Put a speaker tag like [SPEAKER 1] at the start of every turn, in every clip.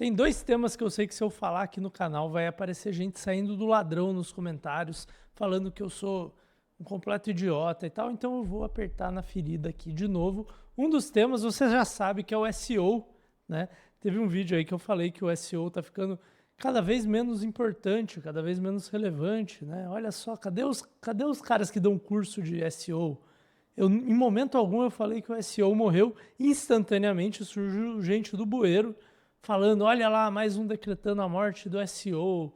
[SPEAKER 1] Tem dois temas que eu sei que se eu falar aqui no canal vai aparecer gente saindo do ladrão nos comentários, falando que eu sou um completo idiota e tal, então eu vou apertar na ferida aqui de novo. Um dos temas você já sabe que é o SEO, né? Teve um vídeo aí que eu falei que o SEO tá ficando cada vez menos importante, cada vez menos relevante, né? Olha só, cadê os caras que dão curso de SEO? Em momento algum eu falei que o SEO morreu, instantaneamente surgiu gente do bueiro falando, olha lá, mais um decretando a morte do SEO,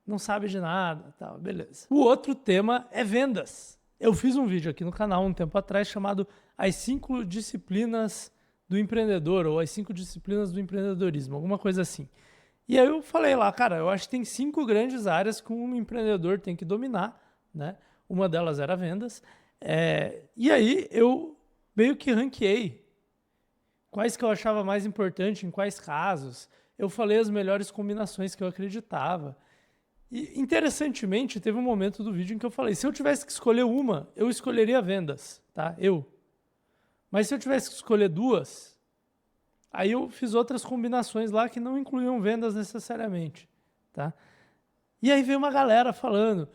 [SPEAKER 1] não sabe de nada, tal, beleza. O outro tema é vendas. Eu fiz um vídeo aqui no canal um tempo atrás chamado As 5 Disciplinas do Empreendedor, ou As 5 Disciplinas do Empreendedorismo, alguma coisa assim. E aí eu falei lá, cara, eu acho que tem 5 grandes áreas que um empreendedor tem que dominar, né? Uma delas era vendas. E aí eu meio que ranqueei quais que eu achava mais importante, em quais casos. Eu falei as melhores combinações que eu acreditava. E, interessantemente, teve um momento do vídeo em que eu falei, se eu tivesse que escolher uma, eu escolheria vendas, tá? Mas se eu tivesse que escolher duas, aí eu fiz outras combinações lá que não incluíam vendas necessariamente, tá? E aí veio uma galera falando,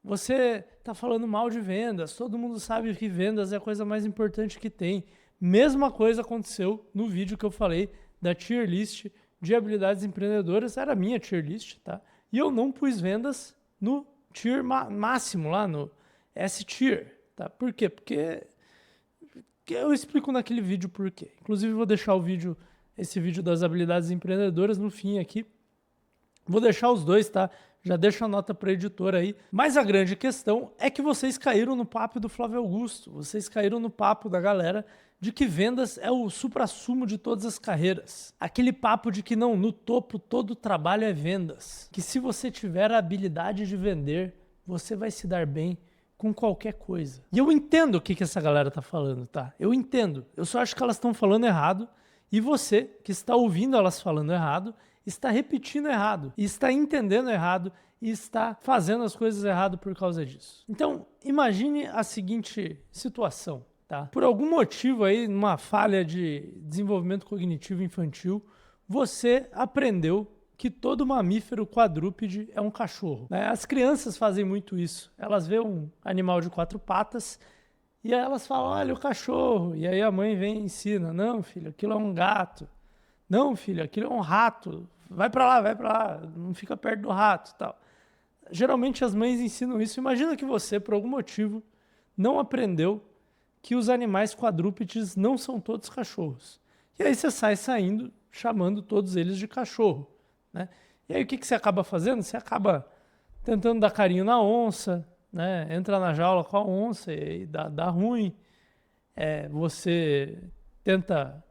[SPEAKER 1] você está falando mal de vendas, todo mundo sabe que vendas é a coisa mais importante que tem. Mesma coisa aconteceu no vídeo que eu falei da tier list de habilidades empreendedoras, era a minha tier list, tá? E eu não pus vendas no tier máximo, lá no S-tier, tá? Por quê? Porque eu explico naquele vídeo por quê. Inclusive vou deixar esse vídeo das habilidades empreendedoras no fim aqui. Vou deixar os dois, tá? Já deixa a nota para a editora aí. Mas a grande questão é que vocês caíram no papo do Flávio Augusto. Vocês caíram no papo da galera de que vendas é o suprassumo de todas as carreiras. Aquele papo de que não, no topo todo trabalho é vendas. Que se você tiver a habilidade de vender, você vai se dar bem com qualquer coisa. E eu entendo o que essa galera tá falando, tá? Eu entendo. Eu só acho que elas estão falando errado. E você, que está ouvindo elas falando errado, está repetindo errado, e está entendendo errado, e está fazendo as coisas errado por causa disso. Então, imagine a seguinte situação, tá? Por algum motivo aí, numa falha de desenvolvimento cognitivo infantil, você aprendeu que todo mamífero quadrúpede é um cachorro, né? As crianças fazem muito isso. Elas veem um animal de 4 patas e aí elas falam, olha o cachorro. E aí a mãe vem e ensina, não, filho, aquilo é um gato. Não, filho, aquilo é um rato. Vai pra lá, não fica perto do rato e tal. Geralmente as mães ensinam isso. Imagina que você, por algum motivo, não aprendeu que os animais quadrúpedes não são todos cachorros. E aí você sai saindo, chamando todos eles de cachorro, né? E aí o que você acaba fazendo? Você acaba tentando dar carinho na onça, né? Entra na jaula com a onça e dá ruim. Você tenta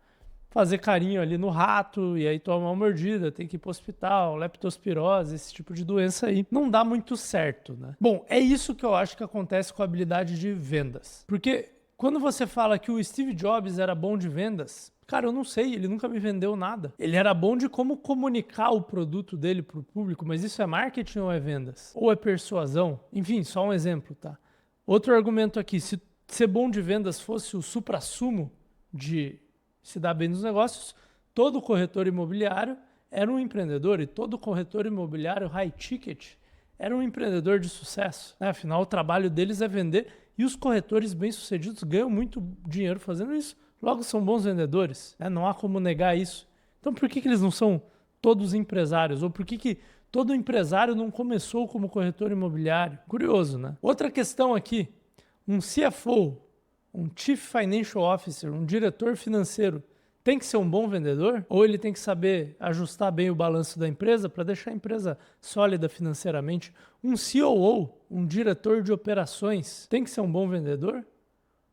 [SPEAKER 1] fazer carinho ali no rato e aí toma uma mordida, tem que ir pro hospital, leptospirose, esse tipo de doença aí. Não dá muito certo, né? Bom, é isso que eu acho que acontece com a habilidade de vendas. Porque quando você fala que o Steve Jobs era bom de vendas, cara, eu não sei, ele nunca me vendeu nada. Ele era bom de como comunicar o produto dele pro público, mas isso é marketing ou é vendas? Ou é persuasão? Enfim, só um exemplo, tá? Outro argumento aqui, se ser bom de vendas fosse o suprassumo de se dar bem nos negócios, todo corretor imobiliário era um empreendedor e todo corretor imobiliário high ticket era um empreendedor de sucesso, né? Afinal, o trabalho deles é vender e os corretores bem-sucedidos ganham muito dinheiro fazendo isso, logo são bons vendedores, né? Não há como negar isso. Então por que eles não são todos empresários? Ou por que todo empresário não começou como corretor imobiliário? Curioso, né? Outra questão aqui, um CFO, um Chief Financial Officer, um diretor financeiro, tem que ser um bom vendedor? Ou ele tem que saber ajustar bem o balanço da empresa para deixar a empresa sólida financeiramente? Um COO, um diretor de operações, tem que ser um bom vendedor?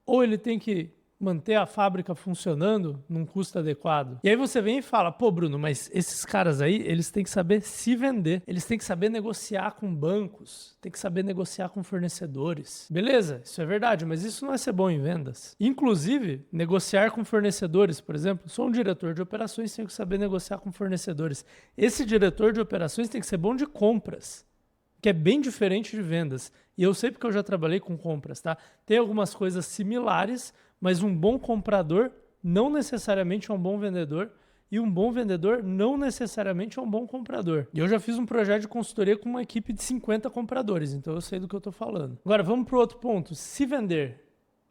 [SPEAKER 1] Ou ele tem que manter a fábrica funcionando num custo adequado? E aí você vem e fala, pô, Bruno, mas esses caras aí, eles têm que saber se vender, eles têm que saber negociar com bancos, têm que saber negociar com fornecedores. Beleza, isso é verdade, mas isso não é ser bom em vendas. Inclusive, negociar com fornecedores, por exemplo, sou um diretor de operações, tenho que saber negociar com fornecedores. Esse diretor de operações tem que ser bom de compras, que é bem diferente de vendas. E eu sei porque eu já trabalhei com compras, tá? Tem algumas coisas similares, mas um bom comprador não necessariamente é um bom vendedor E um bom vendedor não necessariamente é um bom comprador. E eu já fiz um projeto de consultoria com uma equipe de 50 compradores, então eu sei do que eu estou falando. Agora, vamos para o outro ponto. Se vender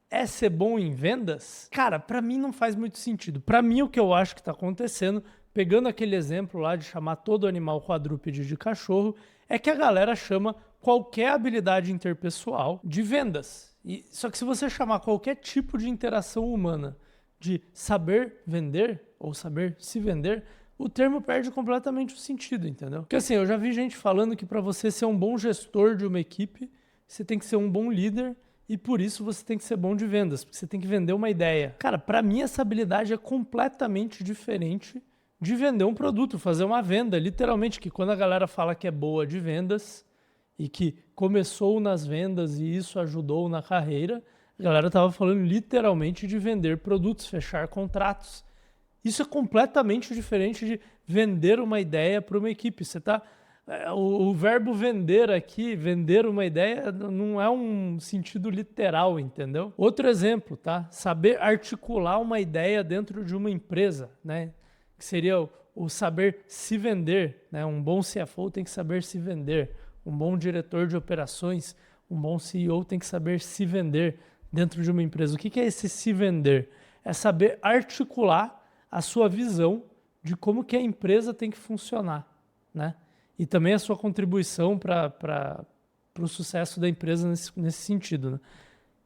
[SPEAKER 1] é ser bom em vendas? Cara, para mim não faz muito sentido. Para mim, o que eu acho que está acontecendo, pegando aquele exemplo lá de chamar todo animal quadrúpede de cachorro, é que a galera chama qualquer habilidade interpessoal de vendas. Só que se você chamar qualquer tipo de interação humana de saber vender ou saber se vender, o termo perde completamente o sentido, entendeu? Porque assim, eu já vi gente falando que para você ser um bom gestor de uma equipe, você tem que ser um bom líder e por isso você tem que ser bom de vendas, porque você tem que vender uma ideia. Cara, para mim essa habilidade é completamente diferente de vender um produto, fazer uma venda. Literalmente, que quando a galera fala que é boa de vendas e que começou nas vendas e isso ajudou na carreira, a galera estava falando literalmente de vender produtos, fechar contratos. Isso é completamente diferente de vender uma ideia para uma equipe. Você tá, o verbo vender aqui, vender uma ideia, não é um sentido literal, entendeu? Outro exemplo, tá? Saber articular uma ideia dentro de uma empresa, né? Que seria o saber se vender, né? Um bom CFO tem que saber se vender. Um bom diretor de operações, um bom CEO tem que saber se vender dentro de uma empresa. O que é esse se vender? É saber articular a sua visão de como que a empresa tem que funcionar, né? E também a sua contribuição para o sucesso da empresa nesse sentido, né?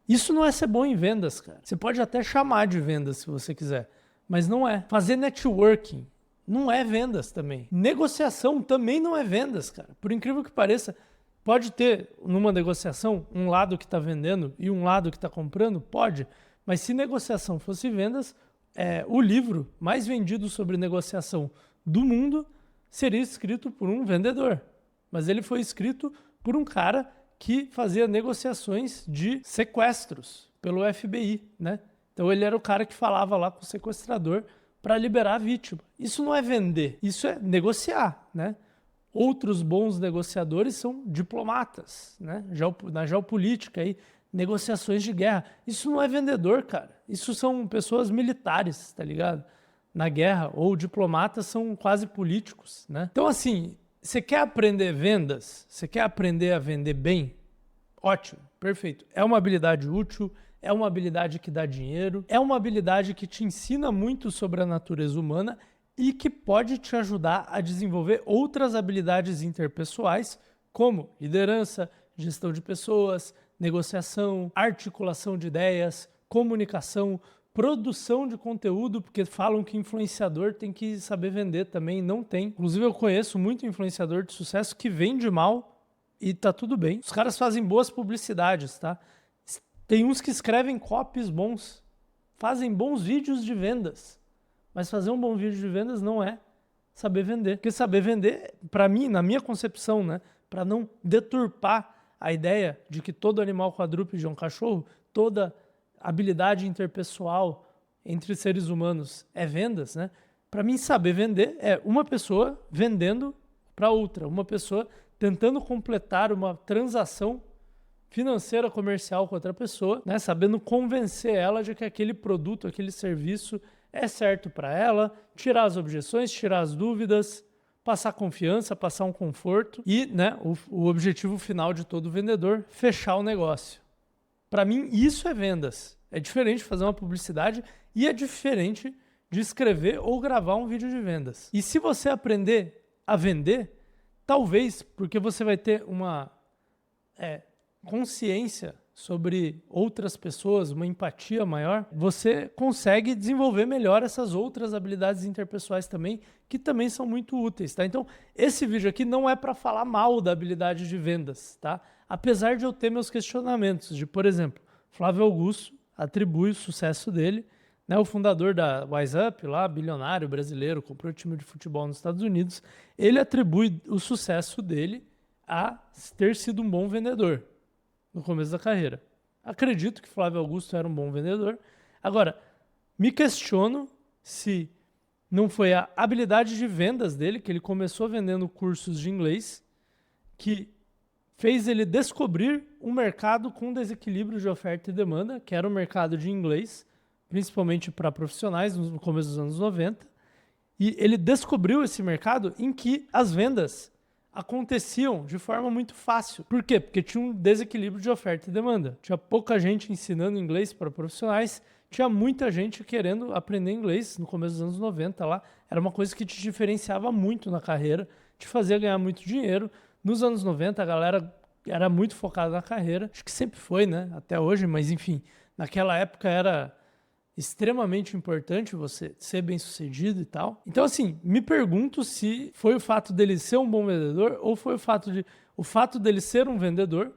[SPEAKER 1] Isso não é ser bom em vendas, cara. Você pode até chamar de vendas se você quiser, mas não é. Fazer networking não é vendas também. Negociação também não é vendas, cara. Por incrível que pareça, pode ter numa negociação um lado que está vendendo e um lado que está comprando? Pode. Mas se negociação fosse vendas, o livro mais vendido sobre negociação do mundo seria escrito por um vendedor. Mas ele foi escrito por um cara que fazia negociações de sequestros pelo FBI, né? Então ele era o cara que falava lá com o sequestrador para liberar a vítima. Isso não é vender, isso é negociar, né? Outros bons negociadores são diplomatas, né? Na geopolítica aí, negociações de guerra. Isso não é vendedor, cara. Isso são pessoas militares, tá ligado? Na guerra, ou diplomatas são quase políticos, né? Então assim, você quer aprender vendas? Você quer aprender a vender bem? Ótimo, perfeito. É uma habilidade útil, é uma habilidade que dá dinheiro, é uma habilidade que te ensina muito sobre a natureza humana e que pode te ajudar a desenvolver outras habilidades interpessoais, como liderança, gestão de pessoas, negociação, articulação de ideias, comunicação, produção de conteúdo, porque falam que influenciador tem que saber vender também, não tem. Inclusive eu conheço muito influenciador de sucesso que vende mal e tá tudo bem. Os caras fazem boas publicidades, tá? Tem uns que escrevem copies bons, fazem bons vídeos de vendas, mas fazer um bom vídeo de vendas não é saber vender. Porque saber vender, para mim, na minha concepção, né, para não deturpar a ideia de que todo animal quadrúpede é um cachorro, toda habilidade interpessoal entre seres humanos é vendas, né? Para mim, saber vender é uma pessoa vendendo para outra, uma pessoa tentando completar uma transação financeira, comercial com outra pessoa, né? Sabendo convencer ela de que aquele produto, aquele serviço é certo para ela, tirar as objeções, tirar as dúvidas, passar confiança, passar um conforto e, né, o objetivo final de todo vendedor, fechar o negócio. Para mim, isso é vendas. É diferente de fazer uma publicidade e é diferente de escrever ou gravar um vídeo de vendas. E se você aprender a vender, talvez, porque você vai ter uma consciência sobre outras pessoas, uma empatia maior, você consegue desenvolver melhor essas outras habilidades interpessoais também, que também são muito úteis, tá? Então, esse vídeo aqui não é para falar mal da habilidade de vendas, tá? Apesar de eu ter meus questionamentos de, por exemplo, Flávio Augusto atribui o sucesso dele, né, o fundador da WiseUp, lá, bilionário brasileiro, comprou o time de futebol nos Estados Unidos, ele atribui o sucesso dele a ter sido um bom vendedor no começo da carreira. Acredito que Flávio Augusto era um bom vendedor. Agora, me questiono se não foi a habilidade de vendas dele, que ele começou vendendo cursos de inglês, que fez ele descobrir um mercado com desequilíbrio de oferta e demanda, que era o mercado de inglês, principalmente para profissionais no começo dos anos 90, E ele descobriu esse mercado em que as vendas aconteciam de forma muito fácil. Por quê? Porque tinha um desequilíbrio de oferta e demanda. Tinha pouca gente ensinando inglês para profissionais, tinha muita gente querendo aprender inglês no começo dos anos 90 lá. Era uma coisa que te diferenciava muito na carreira, te fazia ganhar muito dinheiro. Nos anos 90 a galera era muito focada na carreira, acho que sempre foi, né? Até hoje, mas enfim, naquela época era extremamente importante você ser bem-sucedido e tal. Então, assim, me pergunto se foi o fato dele ser um bom vendedor ou foi o fato dele ser um vendedor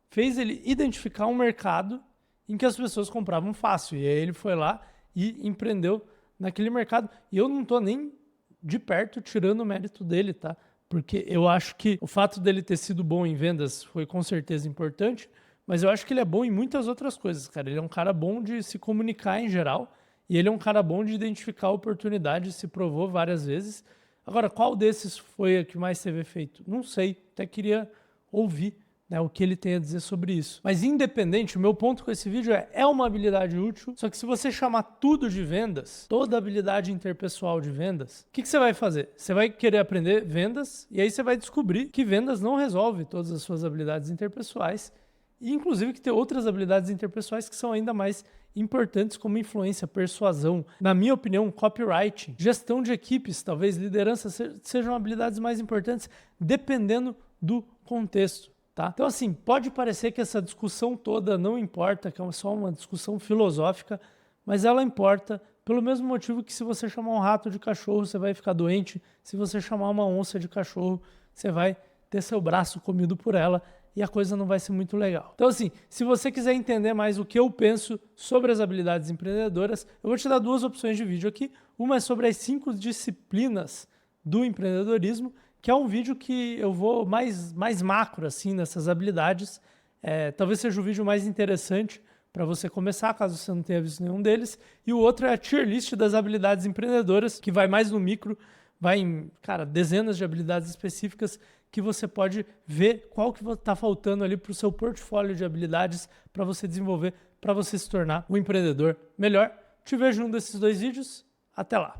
[SPEAKER 1] fez ele identificar um mercado em que as pessoas compravam fácil. E aí ele foi lá e empreendeu naquele mercado. E eu não tô nem de perto tirando o mérito dele, tá? Porque eu acho que o fato dele ter sido bom em vendas foi com certeza importante, mas eu acho que ele é bom em muitas outras coisas, cara. Ele é um cara bom de se comunicar em geral e ele é um cara bom de identificar oportunidades, se provou várias vezes. Agora, qual desses foi a que mais teve efeito? Não sei, até queria ouvir, né, o que ele tem a dizer sobre isso. Mas independente, o meu ponto com esse vídeo é uma habilidade útil, só que se você chamar tudo de vendas, toda habilidade interpessoal de vendas, o que você vai fazer? Você vai querer aprender vendas e aí você vai descobrir que vendas não resolve todas as suas habilidades interpessoais e inclusive que tem outras habilidades interpessoais que são ainda mais importantes, como influência, persuasão, na minha opinião, copywriting, gestão de equipes, talvez liderança sejam habilidades mais importantes dependendo do contexto. Tá? Então, assim, pode parecer que essa discussão toda não importa, que é só uma discussão filosófica, mas ela importa pelo mesmo motivo que se você chamar um rato de cachorro, você vai ficar doente, se você chamar uma onça de cachorro, você vai ter seu braço comido por ela e a coisa não vai ser muito legal. Então, assim, se você quiser entender mais o que eu penso sobre as habilidades empreendedoras, eu vou te dar duas opções de vídeo aqui. Uma é sobre as 5 disciplinas do empreendedorismo, que é um vídeo que eu vou mais macro assim nessas habilidades. Talvez seja o vídeo mais interessante para você começar, caso você não tenha visto nenhum deles. E o outro é a tier list das habilidades empreendedoras, que vai mais no micro, vai em, cara, dezenas de habilidades específicas que você pode ver qual que está faltando ali para o seu portfólio de habilidades para você desenvolver, para você se tornar um empreendedor melhor. Te vejo num desses 2 vídeos. Até lá!